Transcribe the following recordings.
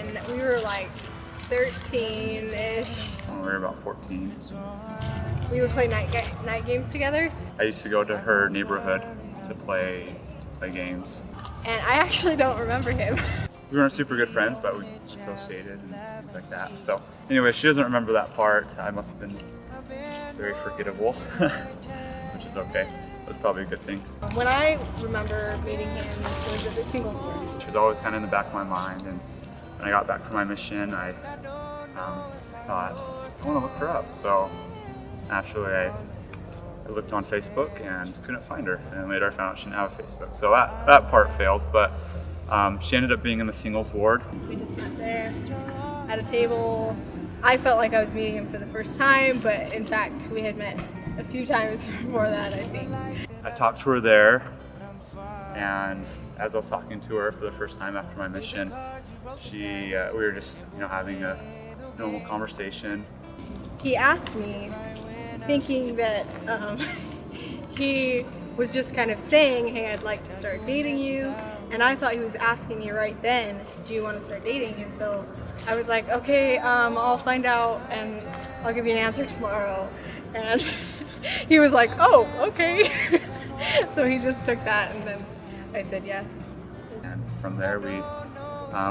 when we were like 13-ish. When we were about 14. We would play night games together. I used to go to her neighborhood to play games. And I actually don't remember him. We weren't super good friends, but we associated and things like that. So anyway, she doesn't remember that part. I must have been very forgettable, which is okay. That's probably a good thing. When I remember meeting him, it was at the singles board. She was always kind of in the back of my mind, and when I got back from my mission, I thought, I want to look her up. So naturally, I looked on Facebook and couldn't find her, and later I found out she didn't have a Facebook. So that part failed, but she ended up being in the singles ward. We just met there at a table. I felt like I was meeting him for the first time, but in fact, we had met a few times before that, I think. I talked to her there, and as I was talking to her for the first time after my mission, we were just having a normal conversation. He asked me, thinking that he was just kind of saying, hey, I'd like to start dating you. And I thought he was asking me right then, do you want to start dating? And so I was like, okay, I'll find out and I'll give you an answer tomorrow. And he was like, oh, okay. So he just took that, and then I said yes. And from there we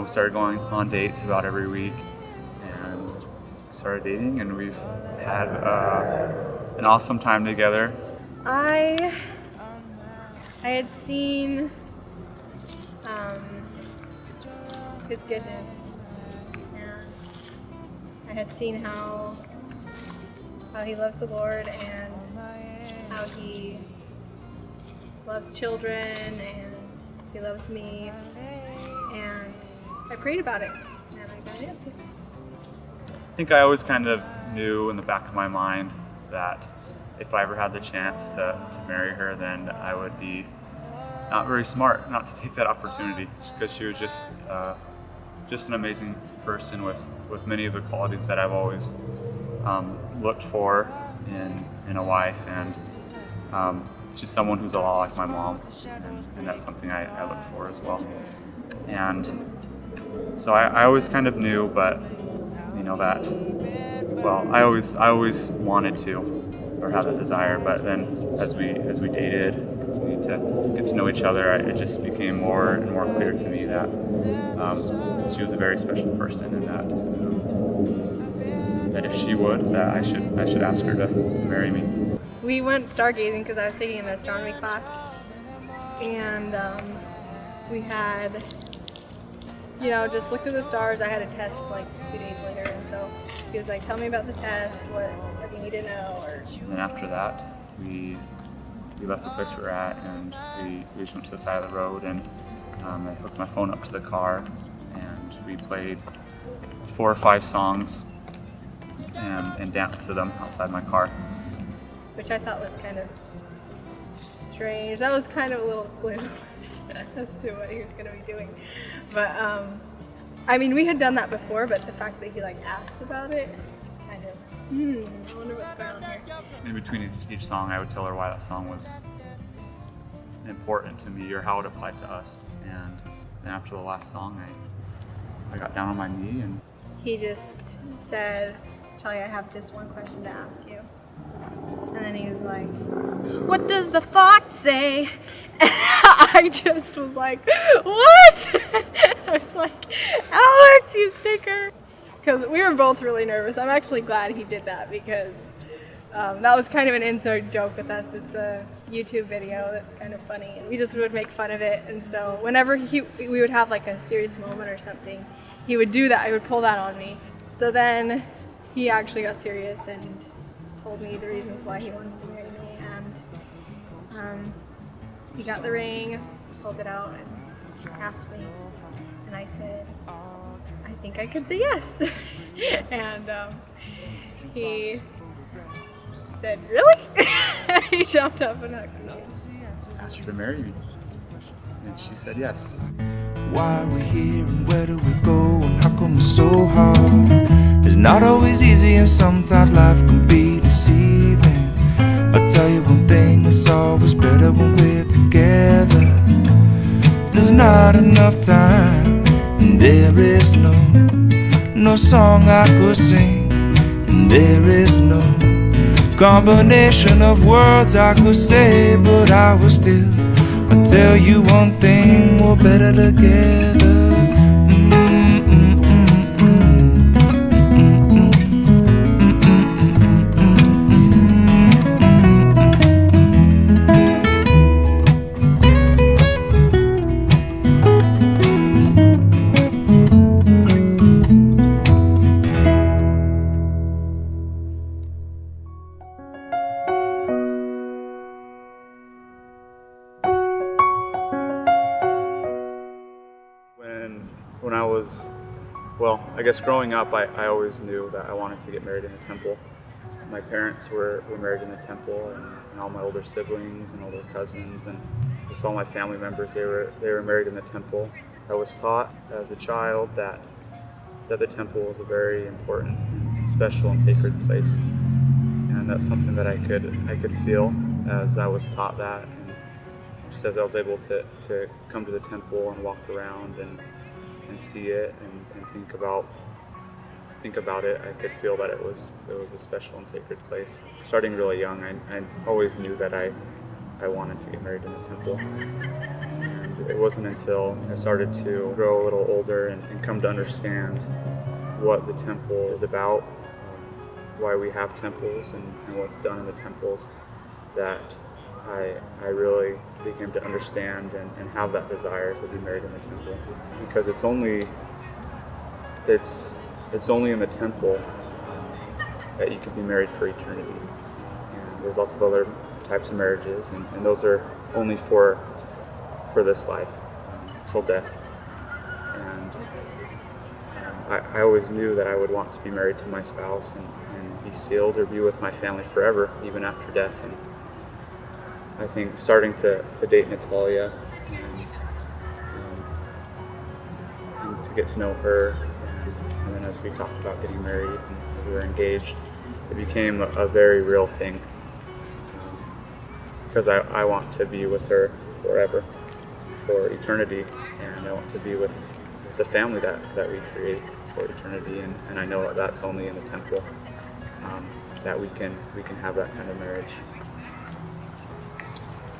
started going on dates about every week, and started dating, and we've had an awesome time together. I had seen his goodness, and I had seen how he loves the Lord and how he loves children and he loves me, and I prayed about it and I got an answer. I think I always kind of knew in the back of my mind that if I ever had the chance to marry her, then I would be not very smart not to take that opportunity, because she was just an amazing person with many of the qualities that I've always looked for in a wife, and she's someone who's a lot like my mom, and that's something I look for as well. And so I always kind of knew, but that, well, I always wanted to, or had a desire, but then as we dated, continued to get to know each other, it just became more and more clear to me that she was a very special person, and that if she would, that I should ask her to marry me. We went stargazing because I was taking an astronomy class, and we had, just looked at the stars. I had a test like 2 days later, and so he was like, tell me about the test, what do you need to know? And then after that, we left the place we were at, and we just went to the side of the road, and I hooked my phone up to the car, and we played 4 or 5 songs and danced to them outside my car. Which I thought was kind of strange. That was kind of a little clue as to what he was going to be doing. But, we had done that before, but the fact that he asked about it, kind of, I wonder what's going on here. In between each song, I would tell her why that song was important to me, or how it applied to us. And then after the last song, I got down on my knee, and he just said, Natalja, I have just one question to ask you. And then he was like, what does the fox say? And I just was like, what? I was like, Alex, you sticker. Because we were both really nervous. I'm actually glad he did that, because that was kind of an inside joke with us. It's a YouTube video that's kind of funny, and we just would make fun of it. And so whenever we would have a serious moment or something, he would do that. He would pull that on me. So then he actually got serious and told me the reasons why he wanted to marry me, and he got the ring, pulled it out, and asked me, and I said, I think I could say yes. And he said, really? He jumped up and hugged me. asked her to marry me, and she said yes. Why are we here, and where do we go, and how come it's so hard? It's not always easy, and sometimes life can be deceiving. I'll tell you one thing, it's always better when we're together. There's not enough time, and and there is no song I could sing, and there is no combination of words I could say, but I will still I'll tell you one thing, we're better together. When I was, well, I guess growing up, I always knew that I wanted to get married in the temple. My parents were married in the temple, and all my older siblings and older cousins and just all my family members, they were married in the temple. I was taught as a child that the temple was a very important, special, and sacred place, and that's something that I could feel as I was taught that, and just as I was able to come to the temple and walk around and see it and think about it, I could feel that it was a special and sacred place. Starting really young, I always knew that I wanted to get married in the temple. And it wasn't until I started to grow a little older and come to understand what the temple is about, why we have temples and what's done in the temples, that I really became to understand and have that desire to be married in the temple. Because it's only in the temple that you can be married for eternity. And there's lots of other types of marriages, and those are only for this life, till death. And I always knew that I would want to be married to my spouse and be sealed or be with my family forever, even after death. And I think starting to date Natalja and to get to know her, and then as we talked about getting married and as we were engaged, it became a very real thing, because I want to be with her forever, for eternity, and I want to be with the family that we create for eternity, and I know that that's only in the temple, that we can have that kind of marriage.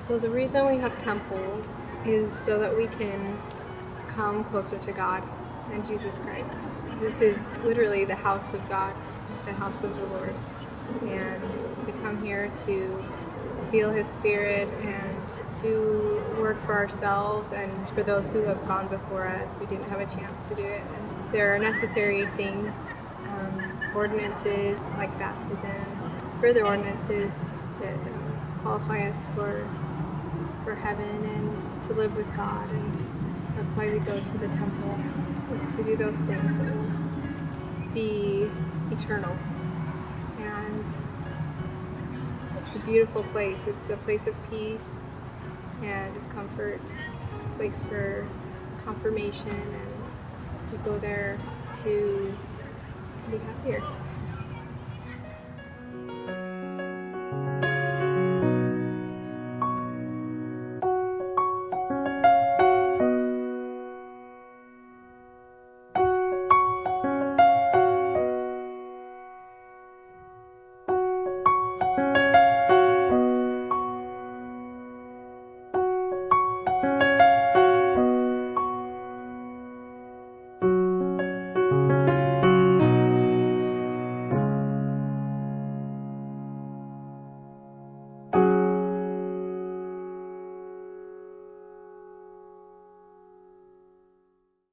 So the reason we have temples is so that we can come closer to God and Jesus Christ. This is literally the house of God, the house of the Lord. And we come here to feel His Spirit and do work for ourselves and for those who have gone before us who didn't have a chance to do it. And there are necessary things, ordinances like baptism, further ordinances that qualify us for heaven and to live with God, and that's why we go to the temple, is to do those things that will be eternal. And it's a beautiful place. It's a place of peace and of comfort, a place for confirmation, and we go there to be happier.